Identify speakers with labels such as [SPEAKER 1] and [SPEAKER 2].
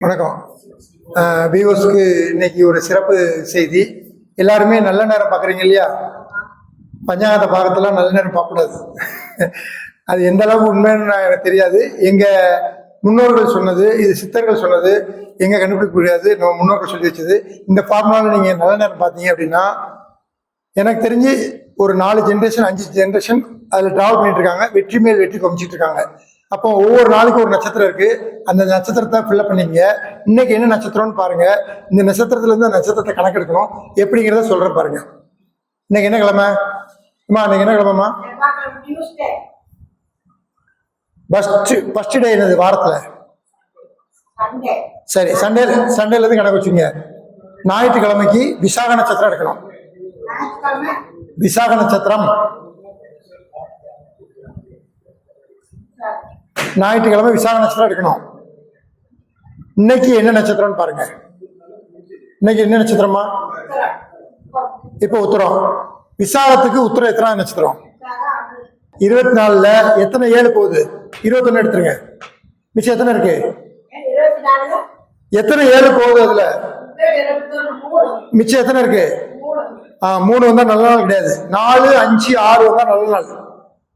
[SPEAKER 1] வணக்கம். வியூவர்ஸ்க்கு இன்னைக்கு ஒரு சிறப்பு செய்தி. எல்லாருமே நல்ல நேரம் பார்க்குறீங்க இல்லையா? பஞ்சாங்கத்தை பார்க்கறதுலாம் நல்ல நேரம் பார்க்கக்கூடாது. அது எந்த அளவுக்கு உண்மைன்னு எனக்கு தெரியாது. எங்கள் முன்னோர்கள் சொன்னது, இது சித்தர்கள் சொன்னது, எங்கே கண்டுபிடிக்க முடியாது, நம்ம முன்னோர்கள் சொல்லி வச்சது. இந்த ஃபார்முலாவில் நீங்கள் நல்ல நேரம் பார்த்தீங்க அப்படின்னா, எனக்கு தெரிஞ்சு ஒரு 4 ஜென்ரேஷன் 5 ஜென்ரேஷன் அதில் ட்ராவல் பண்ணிட்டு இருக்காங்க. வெற்றி மேல் வெற்றி குமிச்சிட்டு இருக்காங்க. அப்போ ஒவ்வொரு நாளுக்கும் ஒரு நட்சத்திரம் இருக்கு. அந்த நட்சத்திரத்தை ஃபில்அப் பண்ணிங்க. இன்னைக்கு என்ன நட்சத்திரம்னு பாருங்க. இந்த நட்சத்திரத்துல இருந்து நட்சத்திரத்தை கணக்கெடுக்கணும். எப்படிங்கிறத சொல்றேன் பாருங்க. இன்னைக்கு என்ன கிழமை? இன்னைக்கு என்ன கிழமைமா? ஃபர்ஸ்ட் டே என்னது வாரத்துல? சரி, சண்டேல இருந்து கணக்கு வச்சுங்க. ஞாயிற்றுக்கிழமைக்கு விசாக நட்சத்திரம் எடுக்கணும். விசாக நட்சத்திரம் ஞாயிற்றுக்கிழமை விசாக நட்சத்திரம் எடுக்கணும். இன்னைக்கு என்ன நட்சத்திரம்னு பாருங்க. இன்னைக்கு என்ன நட்சத்திரமா? இப்ப உத்தரம். விசாகத்துக்கு உத்தரம் எத்தனை நட்சத்திரம்? 24ல எத்தனை 7 போகுது? 21 எடுத்துருங்க. மிச்சம் எத்தனை இருக்கு? எத்தனை 7 போகுது? அதுல மிச்சம் எத்தனை இருக்கு? 3 வந்தா நல்ல நாள் கிடையாது. 4, 5, 6 வந்தா நல்ல நாள்.